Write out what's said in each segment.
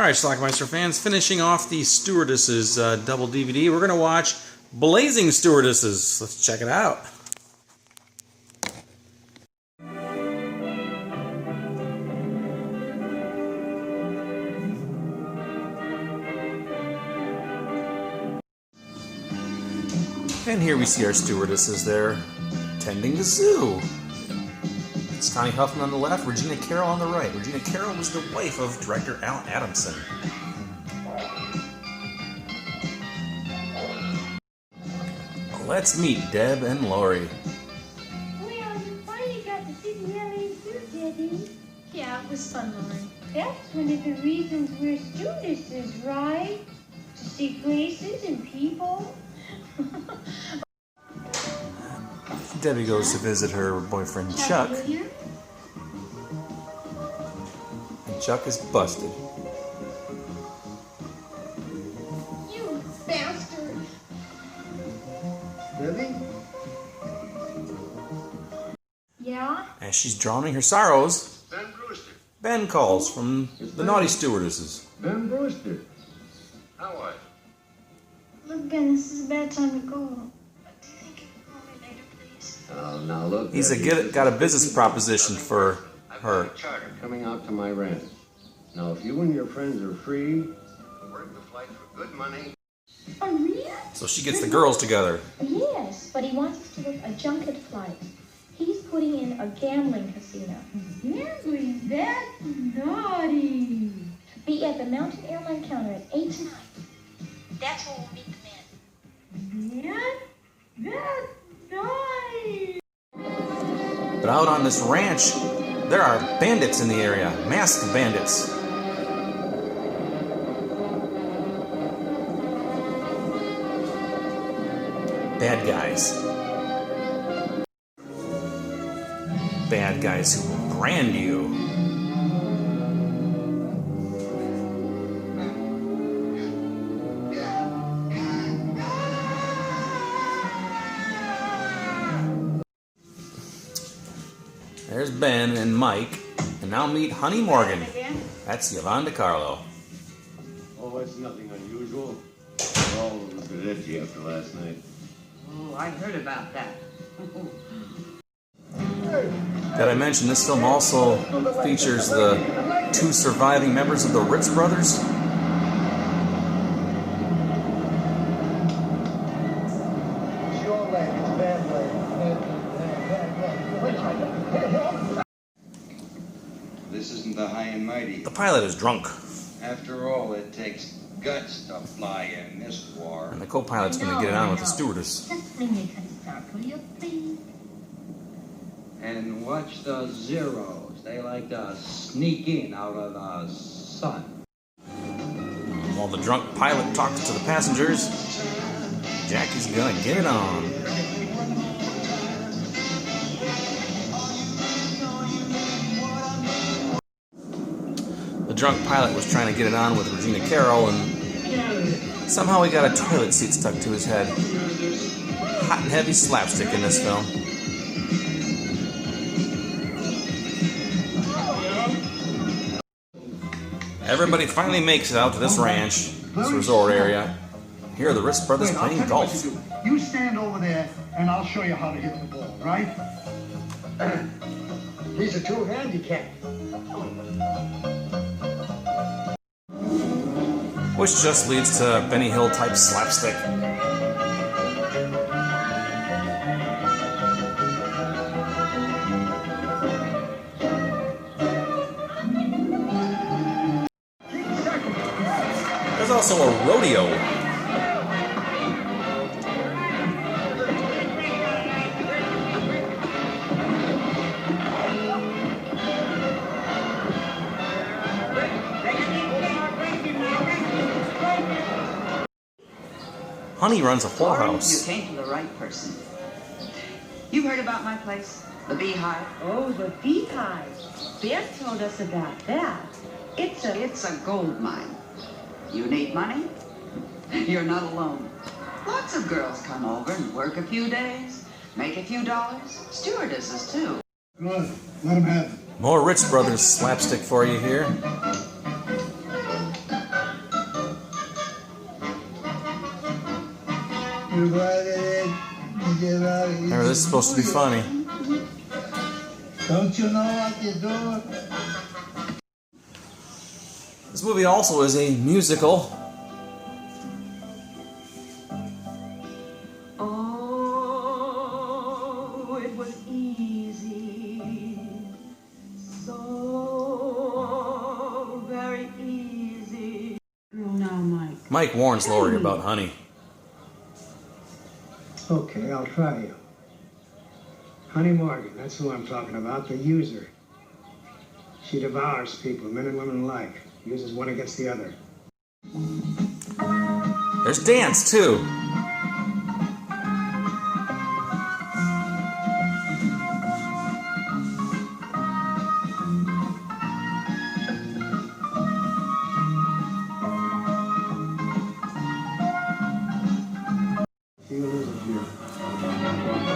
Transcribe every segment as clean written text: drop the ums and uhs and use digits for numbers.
Alright, Schlockmeister fans, finishing off the Stewardesses double DVD, we're going to watch Blazing Stewardesses. Let's check it out. And here we see our stewardesses there tending the zoo. It's Connie Huffman on the left, Regina Carroll on the right. Regina Carroll was the wife of director Al Adamson. Let's meet Deb and Lori. Well, you finally got to see the LA Zoo, Debbie. Yeah, it was fun, Lori. That's one of the reasons we're stewardesses, right? To see places and people. Debbie goes to visit her boyfriend Chuck. And Chuck is busted. You bastard! Debbie? Yeah? As she's drowning her sorrows, Ben Brewster. Ben calls from the Naughty Stewardesses. Ben Brewster. How are you? Look, Ben, this is a bad time to go. Do you think you can call me later, please? Oh, now look. He's Debbie, got a business proposition for her. I've got a charter coming out to my ranch. Now, if you and your friends are free, work the flight for good money. Oh, really? So she gets the girls together. Yes, but he wants us to book a junket flight. He's putting in a gambling casino. Gambling? That's naughty. Be at the Mountain Airline counter at 8 tonight. That's where we'll meet the men. Man? That's nice. But out on this ranch, there are bandits in the area. Masked bandits. Bad guys. Bad guys who will brand you. There's Ben and Mike, and now meet Honey Morgan. That's Yvonne DiCarlo. Oh, it's nothing unusual. We're all a little bit edgy after last night. Oh, I heard about that. Did I mention this film also features the two surviving members of the Ritz brothers? This isn't the high and mighty. The pilot is drunk, After all, it takes guts to fly in this war. and the co-pilot's going to get it on with the stewardess. Just bring me a start, will you, please? And watch the Zeros. They like to sneak in out of the sun. While the drunk pilot talks to the passengers, Jackie's going to get it on. The drunk pilot was trying to get it on with Regina Carroll, and somehow he got a toilet seat stuck to his head. Hot and heavy slapstick in this film. Everybody finally makes it out to this ranch, this resort area. Here are the Ritz brothers playing golf. You stand over there, and I'll show you how to hit the ball, right? These are two handicapped. Which just leads to Benny Hill type slapstick. There's also a rodeo. Honey runs a whorehouse. You came to the right person. You heard about my place, the Beehive? Oh, the beehive. Beth told us about that. It's a gold mine. You need money? You're not alone. Lots of girls come over and work a few days, make a few dollars. Stewardesses, too. Good. Let him have it. More Ritz Brothers slapstick for you here. Remember, this is supposed to be funny. Don't you know what you're doing? This movie also is a musical. Oh, it was easy. So very easy. Now, Mike. Mike warns Laurie about Honey. Okay, I'll try you. Honey Morgan, that's who I'm talking about, the user. She devours people, men and women alike. Uses one against the other. There's dance, too.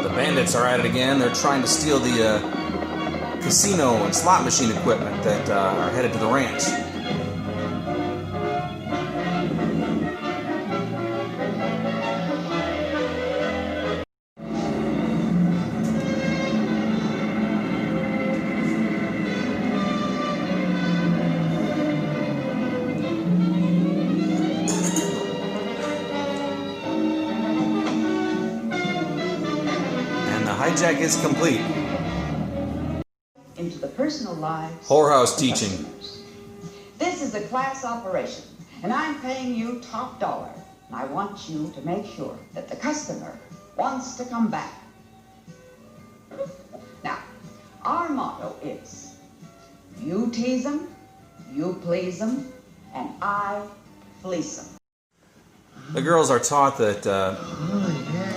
The bandits are at it again. They're trying to steal the casino and slot machine equipment that are headed to the ranch. Hijack is complete. Into the personal lives. Whorehouse teaching. Customers. This is a class operation, and I'm paying you top dollar. And I want you to make sure that the customer wants to come back. Now, our motto is, you tease them, you please them, and I fleece them. The girls are taught that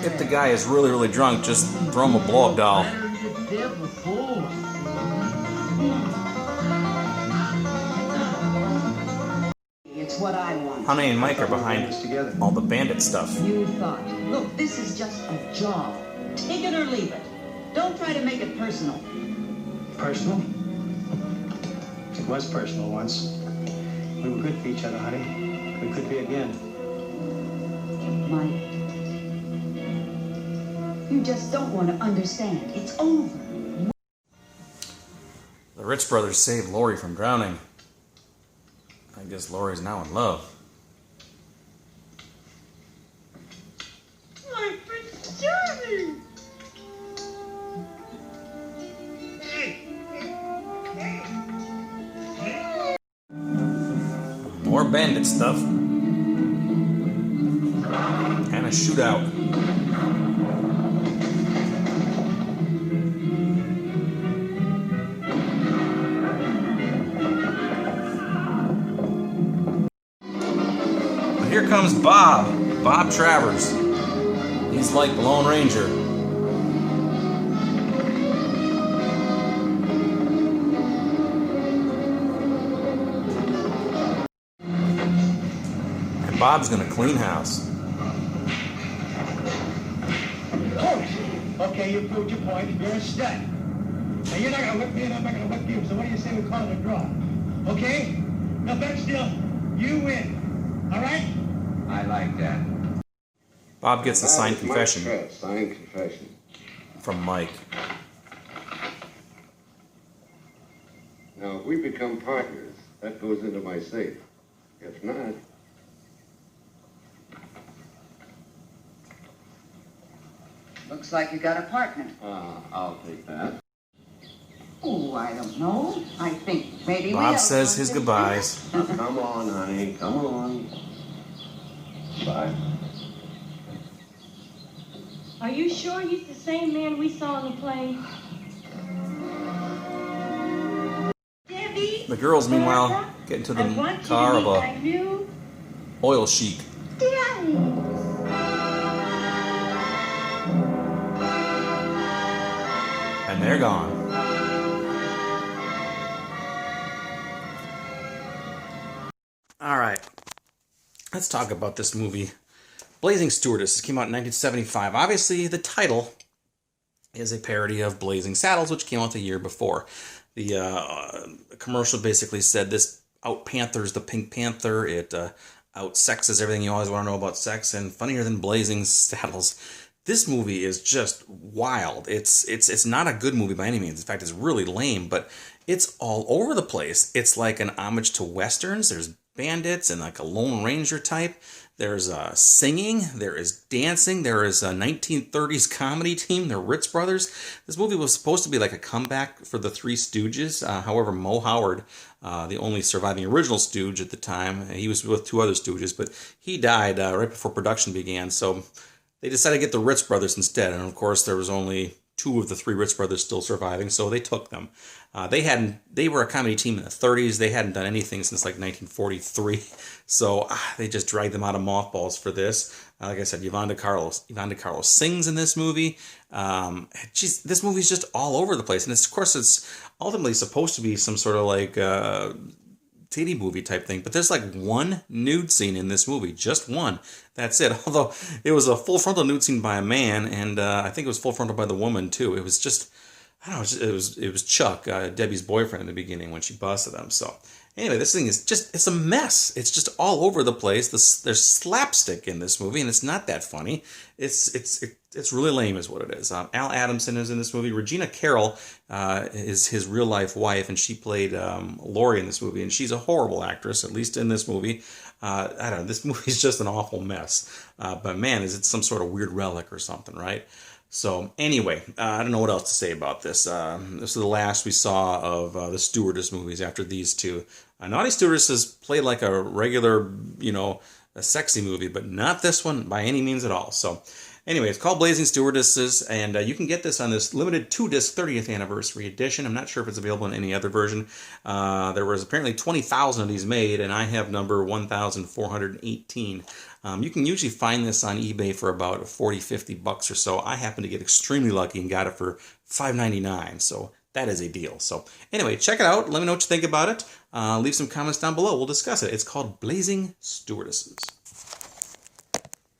if the guy is really, really drunk, just throw him a blow-up doll. It's what I want. Honey and Mike are behind all the bandit stuff. You thought, look, this is just a job. Take it or leave it. Don't try to make it personal. Personal? It was personal once. We were good for each other, honey. We could be again. Mike, you just don't want to understand. It's over. The Rich brothers saved Laurie from drowning. I guess Laurie's now in love. My Prince Charming! More bandit stuff. And a shootout. But here comes Bob Travers. He's like the Lone Ranger. And Bob's gonna clean house. Okay, you proved your point. You're a stud. Now, you're not going to whip me and I'm not going to whip you. So what do you say we call it a draw? Okay? Now, bet still, you win. All right? I like that. Bob gets a signed confession Signed confession. from Mike. Now, if we become partners, that goes into my safe. If not... Looks like you got a partner. I'll take that. Oh, I don't know. I think maybe Bob says his goodbyes. Come on, honey. Come on. Bye. Are you sure he's the same man we saw on the plane? Debbie? The girls, meanwhile, get into the car of a oil chic. Daddy! And they're gone. All right, let's talk about this movie, Blazing Stewardesses. Came out in 1975. Obviously, the title is a parody of Blazing Saddles, which came out the year before. The commercial basically said this out-panthers the Pink Panther. It Out-sexes everything you always want to know about sex, and funnier than Blazing Saddles. This movie is just wild. It's not a good movie by any means. In fact, it's really lame, but it's all over the place. It's like an homage to westerns. There's bandits and like a Lone Ranger type. There's singing. There is dancing. There is a 1930s comedy team, the Ritz Brothers. This movie was supposed to be like a comeback for the Three Stooges. However, Mo Howard, the only surviving original Stooge at the time, he was with two other Stooges, but he died right before production began. So they decided to get the Ritz Brothers instead, and of course there was only two of the three Ritz Brothers still surviving, so they took them. They were a comedy team in the 30s. They hadn't done anything since like 1943, so they just dragged them out of mothballs for this. Like I said, Yvonne De Carlo sings in this movie. This movie's just all over the place, and of course it's ultimately supposed to be some sort of like titty movie type thing, but there's like one nude scene in this movie, just one. That's it. Although it was a full frontal nude scene by a man, and I think it was full frontal by the woman too. It was just, I don't know, it was Chuck, Debbie's boyfriend in the beginning when she busted him. So anyway, this thing is just, it's a mess. It's just all over the place. There's slapstick in this movie, and it's not that funny. It's really lame is what it is. Al Adamson is in this movie. Regina Carroll is his real life wife, and she played Lori in this movie, and she's a horrible actress, at least in this movie. I don't know, this movie's just an awful mess. But man, is it some sort of weird relic or something, right? So anyway, I don't know what else to say about this. This is the last we saw of the Stewardess movies after these two. Naughty Stewardesses played like a regular, a sexy movie, but not this one by any means at all. So anyway, it's called Blazing Stewardesses, and you can get this on this limited 2-disc 30th anniversary edition. I'm not sure if it's available in any other version. There was apparently 20,000 of these made, and I have number 1,418. You can usually find this on eBay for about $40-50 or so. I happened to get extremely lucky and got it for $5.99, so that is a deal. So anyway, check it out. Let me know what you think about it. Leave some comments down below. We'll discuss it. It's called Blazing Stewardesses.